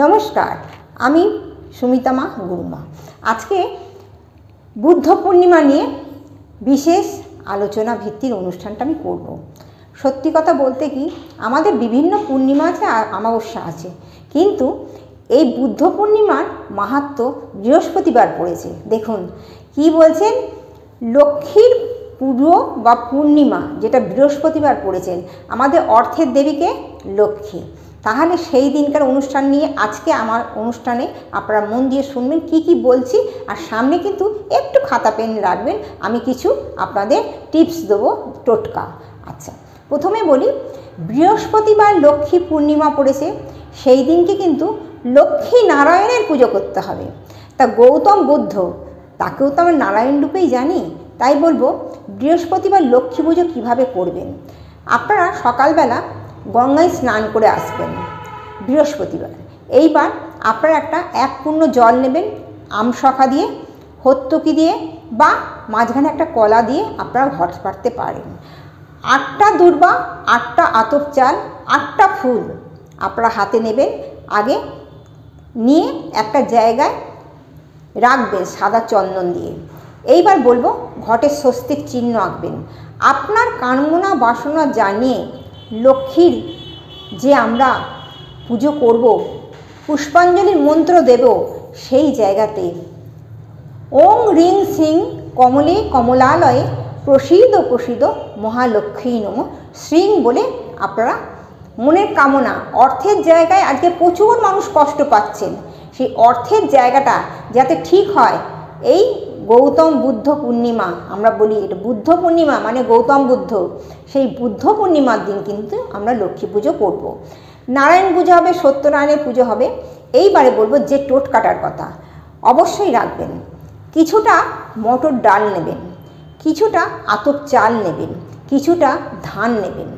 নমস্কার, আমি সুমিতা মা গুরুমা। আজকে বুদ্ধ পূর্ণিমা নিয়ে বিশেষ আলোচনা ভিত্তির অনুষ্ঠানটা আমি করব। সত্যি কথা বলতে কি, আমাদের বিভিন্ন পূর্ণিমা আছে আর অমাবস্যা আছে, কিন্তু এই বুদ্ধ পূর্ণিমার মাহাত্ম্য বৃহস্পতিবার পড়েছে। দেখুন কি বলছেন, লক্ষ্মীর পুজো বা পূর্ণিমা যেটা বৃহস্পতিবার পড়েছেন, আমাদের অর্থের দেবীকে লক্ষ্মী। তাহলে সেই দিনকার অনুষ্ঠান নিয়ে আজকে আমার অনুষ্ঠানে আপনারা মন দিয়ে শুনবেন কি কি বলছি, আর সামনে কিন্তু একটু খাতা পেন রাখবেন, আমি কিছু আপনাদের টিপস দেবো, টোটকা। আচ্ছা, প্রথমে বলি, বৃহস্পতিবার লক্ষ্মী পূর্ণিমা পড়েছে, সেই দিনকে কিন্তু লক্ষ্মী নারায়ণের পুজো করতে হবে। তা গৌতম বুদ্ধ, তাকেও তো আমরা নারায়ণ রূপেই জানি, তাই বলবো বৃহস্পতিবার লক্ষ্মী পুজো কীভাবে করবেন। আপনারা সকালবেলা গঙ্গায় স্নান করে আসবেন বৃহস্পতিবার। এইবার আপনারা এক পূর্ণ জল নেবেন, আমশখা দিয়ে, হত্যকি দিয়ে বা মাঝখানে একটা কলা দিয়ে আপনারা ঘট পাড়তে পারেন। 8টা দূর্বা, 8টা আতপ চাল, 8টা ফুল আপনারা হাতে নেবেন, আগে নিয়ে একটা জায়গায় রাখবেন সাদা চন্দন দিয়ে। এইবার বলবো ঘটের স্বস্তিক চিহ্ন আঁকবেন। আপনার কামনা বাসনা জানিয়ে লক্ষ্মীর যে আমরা পুজো করব, পুষ্পাঞ্জলির মন্ত্র দেব, সেই জায়গাতে ওং রিং সিং কমলে কমলালয়ে প্রসীদ প্রসীদ মহালক্ষ্মী নম শ্রীং বলে আপনারা মনের কামনা, অর্থের জায়গায় আজকে প্রচুর মানুষ কষ্ট পাচ্ছেন, সেই অর্থের জায়গাটা যাতে ঠিক হয়, এই গৌতম বুদ্ধ পূর্ণিমা আমরা বলি, এটা বুদ্ধ পূর্ণিমা মানে গৌতম বুদ্ধ, সেই বুদ্ধ পূর্ণিমার দিন কিন্তু আমরা লক্ষ্মী পুজো করব। নারায়ণ পুজো হবে, সত্যনারায়ণের পুজো হবে। এইবারে বলবো যে টোটকাটার কথা অবশ্যই রাখবেন। কিছুটা মটর ডাল নেবেন, কিছুটা আতপ চাল নেবেন, কিছুটা ধান নেবেন।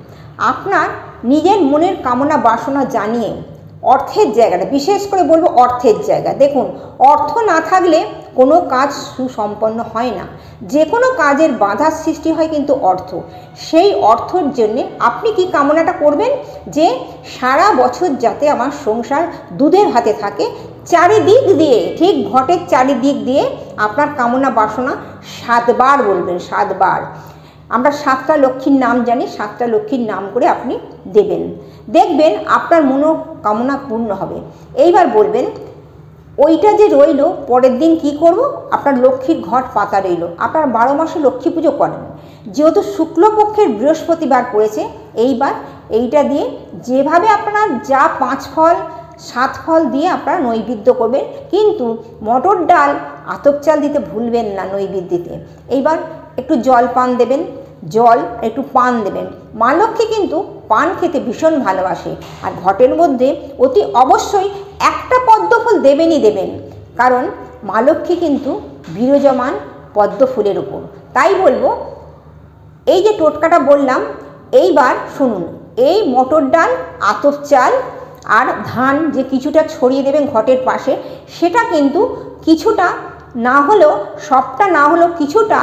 আপনার নিজের মনের কামনা বাসনা জানিয়ে অর্থের জায়গাটা, বিশেষ করে বলবো অর্থের জায়গা। দেখুন, অর্থ না থাকলে কোনো কাজ সুসম্পন্ন হয় না, যে কোনো কাজের বাধার সৃষ্টি হয় কিন্তু অর্থ। সেই অর্থর জন্যে আপনি কি কামনাটা করবেন, যে সারা বছর যাতে আমার সংসার দুধের হাতে থাকে, চারিদিক দিয়ে, ঠিক ঘটের চারিদিক দিয়ে আপনার কামনা বাসনা 7 বার বলবেন, 7 বার। আমরা 7টা লক্ষ্মীর নাম জানি, 7টা লক্ষ্মীর নাম করে আপনি দেবেন, দেখবেন আপনার মনোকামনা পূর্ণ হবে। এইবার বলবেন ওইটা যে রইল, পরের দিন কি করব, আপনার লক্ষ্মীর ঘট পাতা রইল। আপনার 12 মাসে লক্ষ্মী পুজো করেন, যেহেতু শুক্লপক্ষের বৃহস্পতিবার পড়েছে, এইবার এইটা দিয়ে যেভাবে আপনারা যা 5 ফল 7 ফল দিয়ে আপনারা নৈবেদ্য করবেন, কিন্তু মটর ডাল আতপ চাল দিতে ভুলবেন না নৈবেদ্যতে। এইবার একটু জল পান দেবেন, জল একটু পান দেবেন। মা লক্ষ্মী কিন্তু পান খেতে ভীষণ ভালোবাসে, আর ঘটের মধ্যে অতি অবশ্যই একটা পদ্ম ফুল দেবেনই দেবেন, কারণ মা লক্ষ্মী কিন্তু বিরাজমান পদ্ম ফুলের উপর। তাই বলবো এই যে টোটকাটা বললাম, এইবার শুনুন, এই মটর ডাল আতপ চাল আর ধান যে কিছুটা ছড়িয়ে দেবেন ঘটের পাশে, সেটা কিন্তু কিছুটা না হলেও, সবটা না হলেও কিছুটা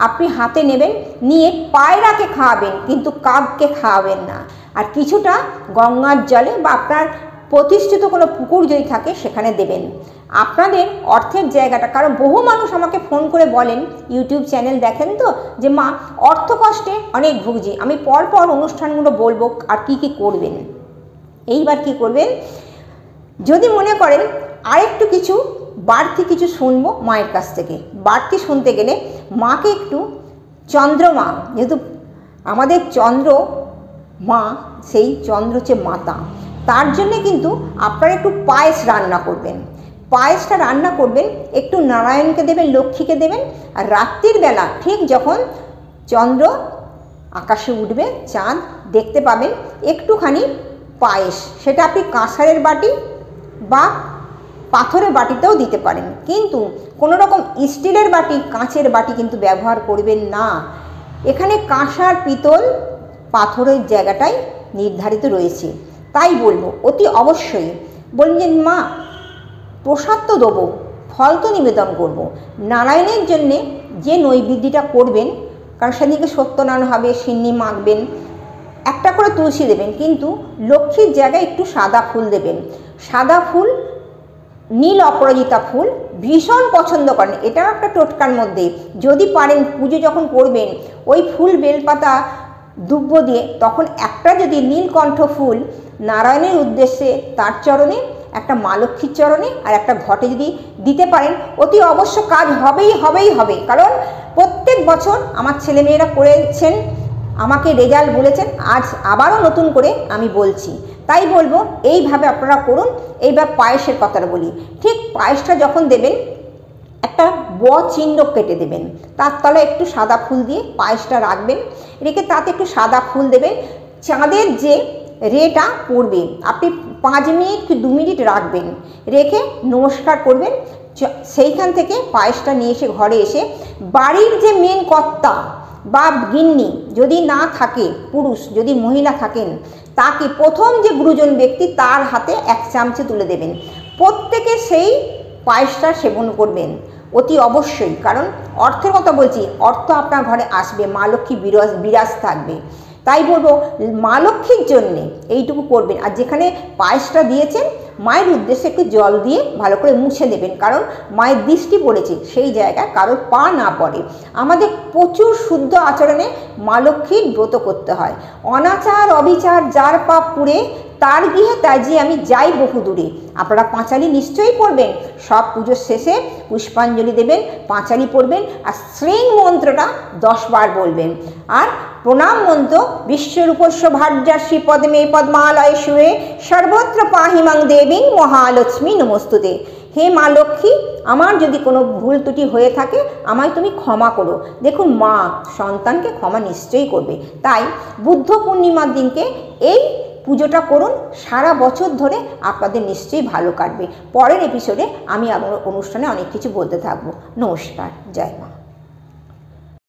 আপনি হাতে নেবেন, নিয়ে পায়রাকে খাওয়াবেন, কিন্তু কাককে খাওয়াবেন না। আর কিছুটা গঙ্গার জলে বা আপনার প্রতিষ্ঠিত কোনো পুকুর যদি থাকে সেখানে দেবেন। আপনাদের অর্থের জায়গাটা, কারণ বহু মানুষ আমাকে ফোন করে বলেন, ইউটিউব চ্যানেল দেখেন তো, যে মা অর্থ কষ্টে অনেক ভুগছি। আমি পরপর অনুষ্ঠানগুলো বলবো আর কি কি করবেন। এইবার কি করবেন, যদি মনে করেন আরেকটু কিছু বাড়তি কিছু শুনবো মায়ের কাছ থেকে, বাড়তি শুনতে গেলে মাকে একটু চন্দ্রমা, যেহেতু আমাদের চন্দ্র মা, সেই চন্দ্র হচ্ছে মাতা, তার জন্যে কিন্তু আপনারা একটু পায়েস রান্না করবেন। পায়েসটা রান্না করবেন, একটু নারায়ণকে দেবেন, লক্ষ্মীকে দেবেন, আর রাত্রির বেলা ঠিক যখন চন্দ্র আকাশে উঠবে, চাঁদ দেখতে পাবেন, একটুখানি পায়েস, সেটা আপনি কাঁসারের বাটি বা পাথরের বাটিতেও দিতে পারেন, কিন্তু কোনো রকম স্টিলের বাটি, কাঁচের বাটি কিন্তু ব্যবহার করবেন না। এখানে কাঁসার, পিতল, পাথরের জায়গাটাই নির্ধারিত রয়েছে। তাই বলবো অতি অবশ্যই বলবেন, মা প্রসাদ তো দেবো, ফল তো নিবেদন করব, নারায়ণের জন্যে যে নৈবেদ্যটা করবেন, কারণ সেদিকে সত্যনারায়ণ হবে, সিন্নি মাখবেন, একটা করে তুলসী দেবেন, কিন্তু লক্ষ্মীর জায়গায় একটু সাদা ফুল দেবেন। সাদা ফুল, নীল অপরাজিতা ফুল ভীষণ পছন্দ করেন। এটাও একটা টোটকার মধ্যে, যদি পারেন পুজো যখন করবেন ওই ফুল বেলপাতা দুব্ব দিয়ে তখন একটা যদি নীলকণ্ঠ ফুল নারায়ণের উদ্দেশ্যে তার চরণে, একটা মা লক্ষ্মীর চরণে আর একটা ঘটে যদি দিতে পারেন অতি অবশ্য কাজ হবে। কারণ প্রত্যেক বছর আমার ছেলেমেয়েরা করেছেন, আমাকে রেজাল্ট বলেছেন, আজ আবারও নতুন করে আমি বলছি। তাই বলবো এইভাবে আপনারা করুন। এইবার পায়েসের কথাটা বলি। ঠিক পায়েসটা যখন দেবেন একটা চিহ্ন কেটে দেবেন, তার তলায় একটু সাদা ফুল দিয়ে পায়েসটা রাখবেন, রেখে তাতে একটু সাদা ফুল দেবেন। চাঁদের যে রেটা পড়বে আপনি 5 মিনিট কি 2 মিনিট রাখবেন, রেখে নমস্কার করবেন। সেইখান থেকে পায়েসটা নিয়ে এসে ঘরে এসে বাড়ির যে মেন কর্তা বা গিন্নি যদি না থাকে, পুরুষ যদি মহিলা থাকেন, তাকে প্রথম যে গুরুজন ব্যক্তি তার হাতে 1 চামচে তুলে দেবেন। প্রত্যেকে সেই পায়েসটা সেবন করবেন অতি অবশ্যই। কারণ অর্থের কথা বলছি, অর্থ আপনার ঘরে আসবে, মা লক্ষ্মী বিরাজ থাকবে। তাই বলবো মা লক্ষ্মীর জন্যে এইটুকু করবেন। আর যেখানে পায়েসটা দিয়েছেন মায়ের উদ্দেশ্যে একটু জল দিয়ে ভালো করে মুছে দেবেন, কারণ মায়ের দৃষ্টি পড়েছে সেই জায়গায় কারোর পা না পড়ে। আমাদের প্রচুর শুদ্ধ আচরণে মা লক্ষ্মীর ব্রত করতে হয়। অনাচার অবিচার যার পাপ পুড়ে তার গৃহে তাজি আমি যাই বহু দূরে। আপনারা পাঁচালি নিশ্চয়ই পড়বেন, সব পুজোর শেষে পুষ্পাঞ্জলি দেবেন, পাঁচালি পড়বেন আর শ্রীং মন্ত্রটা 10 বার বলবেন। আর প্রণাম মন্ত্র বিশ্বরূপস্য ভার্যা শ্রী পদ্মে পদ্মালয়ে শুয়ে সর্বত্র পাহিমাং দেবী মহালক্ষ্মী নমস্তুতে। হে মা লক্ষ্মী, আমার যদি কোনো ভুল ত্রুটি হয়ে থাকে আমায় তুমি ক্ষমা করো। দেখুন মা সন্তানকে ক্ষমা নিশ্চয়ই করবে। তাই বুদ্ধ পূর্ণিমার দিনকে এই পুজোটা করুন, সারা বছর ধরে আপনাদের নিশ্চয়ই ভালো কাটবে। পরের এপিসোডে আমি আমার অনুষ্ঠানে অনেক কিছু বলতে থাকবো। নমস্কার, জয় মা।